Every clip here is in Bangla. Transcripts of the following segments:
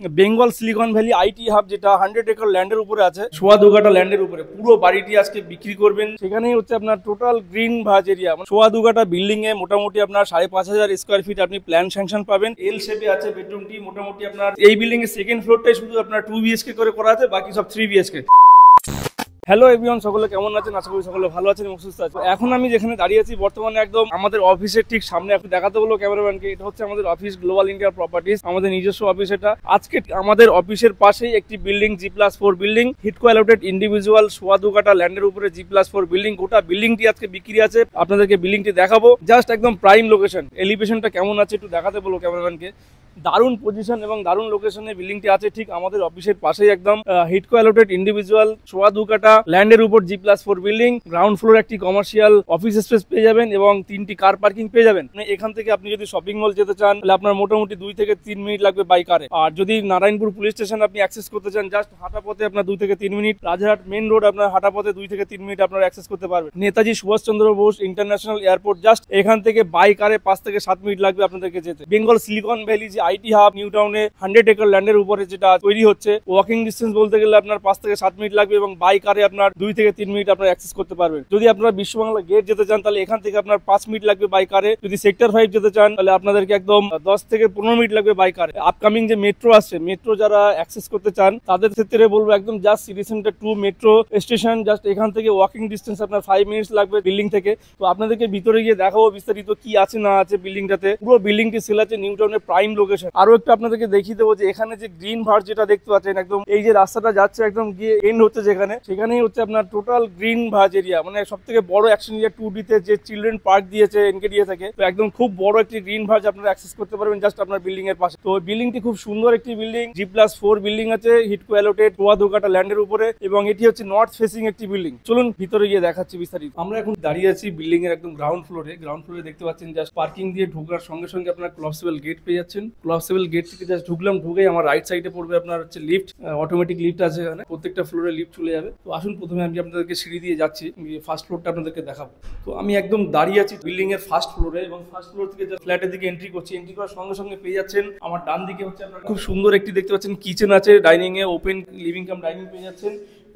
Bengal silicon valley IT hub, যেটা 100 একর ল্যান্ডের উপরে আছে, সোয়া 2 কাঠা ল্যান্ডের উপরে পুরো বাড়িটি আজকে বিক্রি করবেন। সেখানেই হচ্ছে আপনার টোটাল গ্রিন ভাজ এরিয়া, সোয়া 2 কাঠা বিল্ডিং এ মোটামুটি আপনার 5,500 স্কোয়ার ফিট আপনি প্ল্যান স্যাংশন পাবেন। এল শেপে আছে বেডরুমটি। মোটামুটি আপনার এই বিল্ডিং এর সেকেন্ড ফ্লোরটাই শুধু আপনার 2 বিএচকে করে করা আছে, বাকি সব 3 বিএচকে। হ্যালো এভরিওয়ান, সকলে কেমন আছেন? আশা করি সকলে ভালো আছেন এবং সুস্থ আছেন। এখন আমি যেখানে দাঁড়িয়ে আছি বর্তমানে একদম আমাদের অফিসের ঠিক সামনে, এখন দেখাতে বলবো ক্যামেরাম্যানকে, এটা হচ্ছে আমাদের অফিস, গ্লোবাল ইন্ডিয়া প্রপার্টিজ, আমাদের নিজস্ব অফিস এটা। আজকে আমাদের অফিসের পাশেই একটি বিল্ডিং, G+4 বিল্ডিং, হিটকো অ্যালোটেড ইন্ডিভিজুয়াল সোয়া 2 কাঠা ল্যান্ডের উপরে G+4 বিল্ডিং। গোটা বিল্ডিংটি আজকে বিক্রি আছে, আপনাদেরকে বিল্ডিংটি দেখাবো। জাস্ট একদম প্রাইম লোকেশন, এলিভেশনটা কেমন আছে একটু দেখাতে বলবো ক্যামেরাম্যানকে। দারুণ পজিশন এবং দারুণ লোকেশনে বিল্ডিংটি আছে, ঠিক আমাদের অফিসের পাশেই একদম। হিটকো অ্যালোটেড ইন্ডিভিজুয়াল সোয়া 2 কাঠা ল্যান্ডের উপর G+4 বিল্ডিং। গ্রাউন্ড ফ্লোর একটি কমার্শিয়াল অফিস স্পেস পেয়ে যাবেন এবং 3টি কার পার্কিং পেয়ে যাবেন। এখান থেকে আপনি যদি শপিং মল যেতে চান তাহলে আপনার মোটামুটি 2 থেকে 3 মিনিট লাগবে বাই কারে। আর যদি নারায়ণপুর পুলিশ স্টেশন আপনি অ্যাক্সেস করতে চান, জাস্ট হাঁটা পথে আপনার 2 থেকে 3 মিনিট। রাজারহাট মেন রোড আপনার হাঁটা পথে 2 থেকে 3 মিনিট আপনারা অ্যাক্সেস করতে পারবেন। Netaji Subhash Chandra Bose international airport just এখান থেকে বাই কারে 5 থেকে 7 মিনিট লাগবে আপনাদেরকে যেতে। বেঙ্গল সিলিকন ভ্যালি যে আইটি হাব নিউ টাউনে 100 একর ল্যান্ডের উপরে যেটা তৈরি হচ্ছে, ওয়াকিং ডিস্টেন্স বলতে গেলে আপনার 5 থেকে 7 মিনিট লাগবে এবং বাই কারে আপনার 2 থেকে 3 মিনিট আপনার অ্যাক্সেস করতে পারবেন। যদি আপনারা বিশ্ববাংলা গেট যেতে চান তাহলে এখান থেকে আপনার 5 মিনিট লাগবে বাই কারে। যদি সেক্টর 5 যেতে চান তাহলে আপনাদেরকে একদম 10 থেকে 15 মিনিট লাগবে বাই কারে। আপকামিং যে মেট্রো আসছে, মেট্রো যারা অ্যাক্সেস করতে চান তাদের ক্ষেত্রে বলবো একদম just city centre 2 metro station, just এখান থেকে ওয়াকিং ডিস্টেন্স আপনার 5 মিনিটস লাগবে বিল্ডিং থেকে। তো আপনাদেরকে ভিতরে গিয়ে দেখাবো বিস্তারিত কি আছে না আছে বিল্ডিংটাতে। পুরো বিল্ডিংটি সেল আছে, নিউ টাউনের প্রাইম লোকেশন। আরো একটু আপনাদেরকে দেখিয়ে দেবো যে এখানে যে গ্রিন ভার্ট যেটা দেখতে পাচ্ছেন, একদম এই যে রাস্তাটা যাচ্ছে একদম গিয়ে এন্ড হচ্ছে যেখানে, সেখানেই হচ্ছে আপনার টোটাল গ্রিন ভাজ এরিয়া। মানে সব থেকে বড় অ্যাকশন এরিয়া 2D তে যে চিলড্রেন পার্ক দিয়েছে এনকেডিএ থেকে, তো একদম খুব বড় একটি গ্রিন ভাজ আপনারা অ্যাক্সেস করতে পারবেন জাস্ট আপনার বিল্ডিং এর পাশে। তো বিল্ডিংটি খুব সুন্দর একটি বিল্ডিং, G+4 বিল্ডিং আছে, হিটকো অ্যালোটেড সোয়া 2 কাঠা ল্যান্ডের উপরে, এবং এটি হচ্ছে নর্থ ফেসিং একটি বিল্ডিং। চলুন ভিতরে গিয়ে দেখাচ্ছি বিস্তারিত। আমরা এখন দাঁড়িয়ে আছি বিল্ডিং এর একদম গ্রাউন্ড ফ্লোরে। গ্রাউন্ড ফ্লোরে দেখতে পাচ্ছেন জাস্ট পার্কিং দিয়ে ঢোকার সঙ্গে সঙ্গে আপনার ক্লপসেবল গেট পেয়ে যাচ্ছেন। ক্লপসেবল গেট থেকে জাস্ট ঢুকলাম, ঢুকেই আমার রাইট সাইডে পড়বে আপনার হচ্ছে লিফট, অটোমেটিক লিফট আছে এখানে, প্রত্যেকটা ফ্লোরে লিফট চলে যাবে। তো আসুন প্রথমে আমি আপনাদেরকে সিঁড়ি দিয়ে যাচ্ছি, ফার্স্ট ফ্লোরটা আপনাদেরকে দেখাবো। তো আমি একদম দাঁড়িয়ে আছি বিল্ডিং এর ফার্স্ট ফ্লোরে, এবং ফার্স্ট ফ্লোর থেকে ফ্ল্যাটের দিকে এন্ট্রি করছি। এন্ট্রি করার সঙ্গে সঙ্গে পেয়ে যাচ্ছেন আমার ডান দিকে হচ্ছে আপনার খুব সুন্দর একটি দেখতে পাচ্ছেন কিচেন আছে, ডাইনিং এ ওপেন লিভিং কাম ডাইনিং পেয়ে যাচ্ছেন,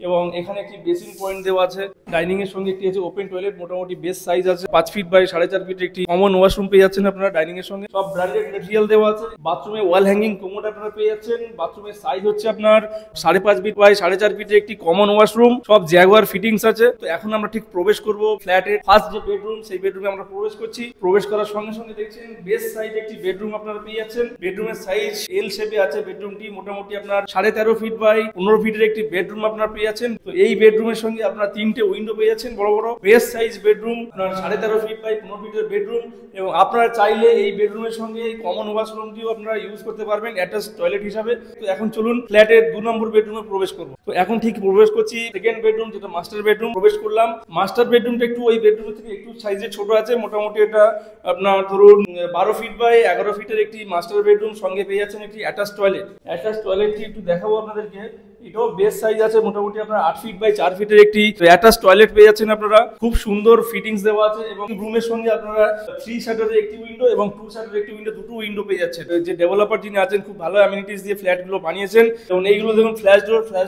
এবং এখানে একটি বেসিন পয়েন্ট দেওয়া আছে। ডাইনিং এর সঙ্গে একটি আছে ওপেন টয়লেট, মোটামুটি বেস সাইজ আছে, 5 ফিট বাই 4.5 ফিট একটি কমন ওয়াশরুম পেয়ে যাচ্ছেন আপনারা ডাইনিং এর সঙ্গে। সব ব্র্যান্ডেড ম্যাটেরিয়াল দেওয়া আছে। বাথরুমে ওয়াল হ্যাঙ্গিং কোমোড আপনারা পেয়ে যাচ্ছেন। বাথরুমের সাইজ হচ্ছে আপনার 5.5 ফিট বাই 4.5 ফিটের একটি কমন ওয়াশরুম, সব জ্যাগুয়ার ফিটিংস আছে। তো এখন আমরা ঠিক প্রবেশ করব ফ্ল্যাটের ফার্স্ট যে বেডরুম, সেই বেডরুমে আমরা প্রবেশ করছি। প্রবেশ করার সঙ্গে সঙ্গে দেখছেন বেস সাইজ একটি বেডরুম আপনারা পেয়ে যাচ্ছেন। বেডরুমের সাইজ এল শেপে আছে বেডরুমটি, মোটামুটি আপনার 13.5 ফিট বাই 15 ফিটের একটি বেডরুম আপনারা পেয়ে যাচ্ছেন। তো এই বেডরুমের সঙ্গে আপনারা 3টে উইন্ডো পেয়ে যাচ্ছেন বড় বড়। Base size bedroom, 13.5 feet by 15 ফিটের বেডরুম, এবং আপনারা চাইলে এই বেডরুমের সঙ্গে এই কমন ওয়াশরুমটিও আপনারা ইউজ করতে পারবেন অ্যাটাচ টয়লেট হিসাবে। তো এখন চলুন ফ্ল্যাটের 2 নম্বর বেডরুমে প্রবেশ করব। তো এখন ঠিক প্রবেশ করছি সেকেন্ড বেডরুম, যেটা মাস্টার বেডরুম। প্রবেশ করলাম। মাস্টার বেডরুমটা একটু ওই বেডরুমের থেকে একটু সাইজে ছোট আছে, মোটামুটি এটা আপনার ধরুন 12 ফিট বাই 11 ফিটের একটি মাস্টার বেডরুম, সঙ্গে পেয়ে যাচ্ছেন একটি অ্যাটাচ টয়লেট। অ্যাটাচ টয়লেটটি একটু দেখাবো আপনাদেরকে। এটাও বেস সাইজ আছে, মোটামুটি আপনার 8 ফিট বাই 4 ফিটের একটি অ্যাটাচ টয়লেট পেয়ে যাচ্ছেন আপনারা। খুব সুন্দর ফিটিংস দেওয়া আছে, এবং রুমের সঙ্গে আপনারা 3 শাটারের একটি উইন্ডো এবং 2 শাটারের একটি উইন্ডো, দুটো উইন্ডো পেয়ে যাচ্ছেন। যে ডেভেলপার যিনি আছেন খুব ভালো অ্যামিনিটিস দিয়ে ফ্ল্যাটগুলো বানিয়েছেন, এবং এইগুলো দেখুন ফ্ল্যাশ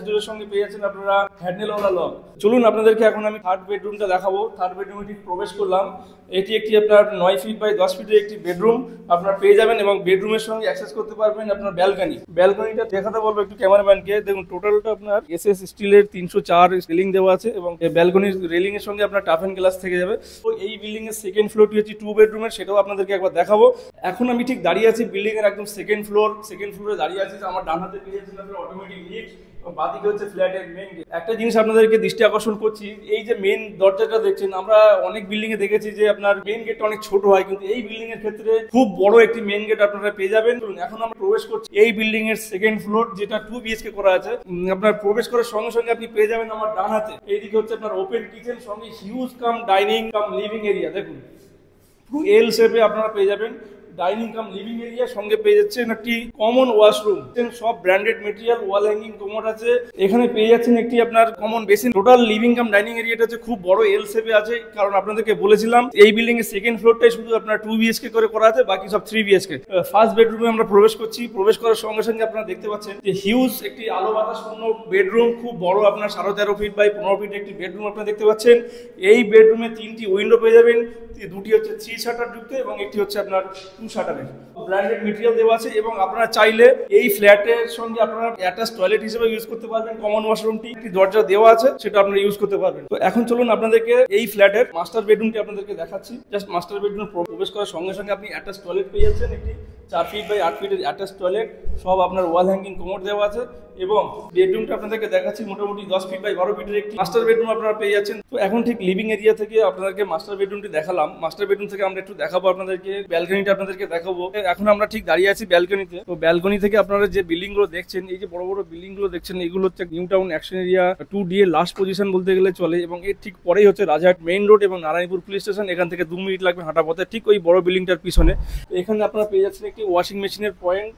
ডোরের সঙ্গে পেয়ে যাচ্ছেন আপনারা হ্যান্ডেলওয়ালা লক। চলুন আপনাদেরকে এখন আমি থার্ড বেডরুমটা দেখাবো। থার্ড বেডরুমে ঠিক প্রবেশ করলাম। এটি একটি আপনার 9 ফিট বাই 10 ফিটের একটি বেডরুম আপনারা পেয়ে যাবেন, এবং বেডরুমের সঙ্গে অ্যাক্সেস করতে পারবেন আপনার ব্যালকনি। ব্যালকনিটা দেখাতে বলবো একটু ক্যামেরাম্যানকে। দেখুন টোটালটা আপনার এসএস স্টিলের 304 রেলিং দেওয়া আছে, এবং ব্যালকনির রেলিং এর সঙ্গে আপনার টাফ এন্ড গ্লাস থেকে যাবে। তো এই বিল্ডিং এর সেকেন্ড ফ্লোরটি হচ্ছে 2 বেডরুমের, সেটাও আপনাদেরকে একবার দেখাবো। এখন আমি ঠিক দাঁড়িয়ে আছি বিল্ডিং এর একদম সেকেন্ড ফ্লোরে দাঁড়িয়ে আছি। আমার ডান হাতে পেয়ে যাচ্ছেন আপনার অটোমেটিক লিফট, বাদিকে হচ্ছে ফ্ল্যাটের মেইন গেট। একটা জিনিস আপনাদেরকে দৃষ্টি আকর্ষণ করছি, এই যে মেইন দরজাটা দেখছেন, আমরা অনেক বিল্ডিং এ দেখেছি যে আপনার মেইন গেটটা অনেক ছোট হয়, কিন্তু এই বিল্ডিং এর ক্ষেত্রে খুব বড় একটি মেইন গেট আপনারা পেয়ে যাবেন। এখন আমরা প্রবেশ করছি এই বিল্ডিং এর সেকেন্ড ফ্লোর, যেটা 2 বিএচকে করা আছে। আপনার প্রবেশ করার সঙ্গে সঙ্গে আপনি পেয়ে যাবেন আমার ডান হাতে এইদিকে হচ্ছে আপনার ওপেন কিচেন, সঙ্গে হিউজ কাম ডাইনিং কাম লিভিং এরিয়া। দেখুন পুরো এল শেপে আপনারা পেয়ে যাবেন। ডাইনিং কাম লিভিং এরিয়া, সঙ্গে পেয়ে যাচ্ছেন একটি কমন ওয়াশরুম, সব branded material, wall hanging commode আছে। এখানে পেয়ে যাচ্ছেন একটি আপনার common basin. Total living cum dining এরিয়াটা হচ্ছে খুব বড় এল শেপে আছে, কারণ আপনাদেরকে বলেছিলাম এই বিল্ডিং এর সেকেন্ড ফ্লোরটাই শুধু আপনার 2 BHK করে করা আছে, বাকি সব 3 BHK। ফার্স্ট বেডরুমে আমরা প্রবেশ করছি। প্রবেশ করার সঙ্গে সঙ্গে আপনারা দেখতে পাচ্ছেন যে হিউজ একটি আলো বাতাস পূর্ণ বেডরুম, খুব বড় আপনার 13.5 ফিট বাই 15 ফিট একটি বেডরুম আপনারা দেখতে পাচ্ছেন। এই বেডরুমে 3টি উইন্ডো পেয়ে যাবেন, দুটি হচ্ছে 3 শাটার যুক্ত এবং একটি হচ্ছে আপনার 2 শাটারের। ব্র্যান্ডেড মেটেরিয়াল দেওয়া আছে এবং আপনারা চাইলে এই ফ্ল্যাটের সঙ্গে আপনারা অ্যাটাচ টয়লেট হিসেবে ইউজ করতে পারবেন। কমন ওয়াশরুমটি একটি দরজা দেওয়া আছে, সেটা আপনারা ইউজ করতে পারবেন। তো এখন চলুন আপনাদেরকে এই ফ্ল্যাটের মাস্টার বেডরুমটি আপনাদেরকে দেখাচ্ছি। জাস্ট মাস্টার বেডরুম প্রবেশ করার সঙ্গে সঙ্গে আপনি অ্যাটাচ টয়লেট পেয়ে যাচ্ছেন, একটি 4 ফিট বাই 8 ফিটের অ্যাটাচ টয়লেট, সব আপনার ওয়াল হ্যাঙ্গিং কোমোড দেওয়া আছে। এবং বেডরুমটা আপনাদেরকে দেখাচ্ছি, মোটামুটি 10 ফিট বাই 12 ফিটের একটি মাস্টার বেডরুম আপনারা পেয়ে যাচ্ছেন। তো এখন ঠিক লিভিং এরিয়া থেকে আপনাদেরকে মাস্টার বেডরুমটি দেখালাম। মাস্টার বেডরুম থেকে আমরা একটু দেখাবো আপনাদেরকে, ব্যালকনিটা আপনাদেরকে দেখাবো। এখন আমরা ঠিক দাঁড়িয়ে আছি ব্যালকনিতে। তো ব্যালকনি থেকে আপনারা যে বিল্ডিং গুলো দেখছেন, এই যে বড় বড় বিল্ডিং গুলো দেখছেন, এগুলো হচ্ছে new town action area 2D এর লাস্ট পজিশন বলতে গেলে চলে। এবং এর ঠিক পরেই হচ্ছে রাজারহাট মেইন রোড এবং নারায়ণপুর পুলিশ স্টেশন। এখান থেকে 2 মিনিট লাগবে হাঁটা পথে, ঠিক ওই বড় বিল্ডিংটার পিছনে। তো এখানে আপনারা পেয়ে যাচ্ছেন একটি ওয়াশিং মেশিনের পয়েন্ট,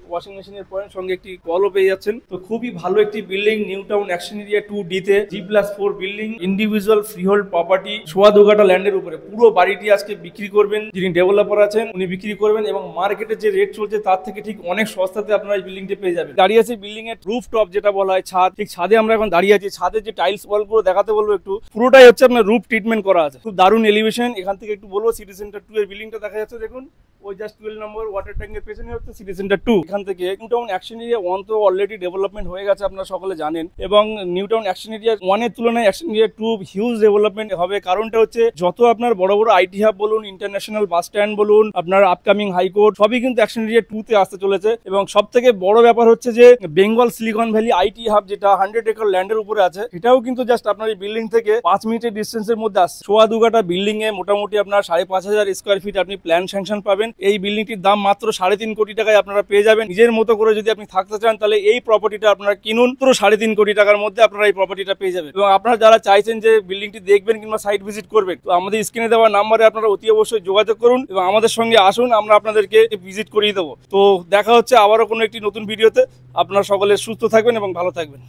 সঙ্গে একটি কলও পেয়ে যাচ্ছেন। তো খুবই ভালো একটি building, new town action area 2D তে G+4 building, individual freehold property, 2.25 কাঠা ল্যান্ডের উপরে। পুরো বাড়িটি আজকে বিক্রি করবেন, যিনি ডেভেলপার আছেন উনি বিক্রি করবেন এবং মার্কেটে যে রেট চলছে তার থেকে ঠিক অনেক সস্তাতে আপনারা এই বিল্ডিংটি পেয়ে যাবেন। দাঁড়িয়ে আছে বিল্ডিং এর রুফ টপ, যেটা বলা হয় ছাদ। ঠিক ছাদে আমরা এখন দাঁড়িয়ে আছি। ছাদে যে টাইলস ওয়াল গুলো দেখাতে বলবো একটু, পুরোটাই হচ্ছে আপনার রুফ ট্রিটমেন্ট করা আছে। খুব দারুণ এলিভেশন। এখান থেকে একটু বলবো সিটি সেন্টার 2 এর বিল্ডিংটা দেখা যাচ্ছে, দেখুন ওই জাস্ট 12 নম্বর ওয়াটার ট্যাঙ্কের পেছনে হচ্ছে সিটি সেন্টার 2। এখান থেকে নিউ টাউন অ্যাকশন এরিয়া 1 তো অলরেডি ডেভেলপমেন্ট হয়ে গেছে, আপনারা সকলে জানেন। এবং নিউ টাউন অ্যাকশন এরিয়া 1 এর তুলনায় অ্যাকশন এরিয়া 2 হিউজ ডেভেলপমেন্ট হবে। কারণটা হচ্ছে যত আপনার বড় বড় আইটি হাব বলুন, ইন্টারন্যাশনাল বাস স্ট্যান্ড বলুন, আপনার আপকামিং হাইকোর্ট, সবই কিন্তু অ্যাকশন এরিয়া 2 তে আসতে চলেছে। এবং সব থেকে বড় ব্যাপার হচ্ছে যে Bengal silicon valley IT hub, যেটা 100 একর ল্যান্ডের উপরে আছে, সেটাও কিন্তু জাস্ট আপনার এই বিল্ডিং থেকে 5 মিনিটের ডিস্টেন্সের মধ্যে আসছে। 2.25 কাঠা বিল্ডিং এ মোটামুটি আপনার 5,500 স্কোয়ার ফিট আপনি প্ল্যান স্যাংশন পাবেন। এই বিল্ডিংটির দাম মাত্র 3.5 কোটি টাকায় আপনারা পেয়ে যাবেন। নিজের মতো করে যদি আপনি থাকতে চান, তাহলে এই প্রপার্টিটা আপনারা কিনুন। মাত্র 3.5 কোটি টাকার মধ্যে আপনারা এই প্রপার্টিটা পেয়ে যাবেন। এবং আপনারা যারা চাইছেন যে বিল্ডিংটি দেখবেন কিংবা সাইট ভিজিট করবেন, তো আমাদের স্ক্রিনে দেওয়া নাম্বারে আপনারা অতি অবশ্যই যোগাযোগ করুন এবং আমাদের সঙ্গে আসুন, আমরা আপনাদেরকে ভিজিট করিয়ে দেবো। তো দেখা হচ্ছে আবারও কোনো একটি নতুন ভিডিওতে। আপনারা সকলে সুস্থ থাকবেন এবং ভালো থাকবেন।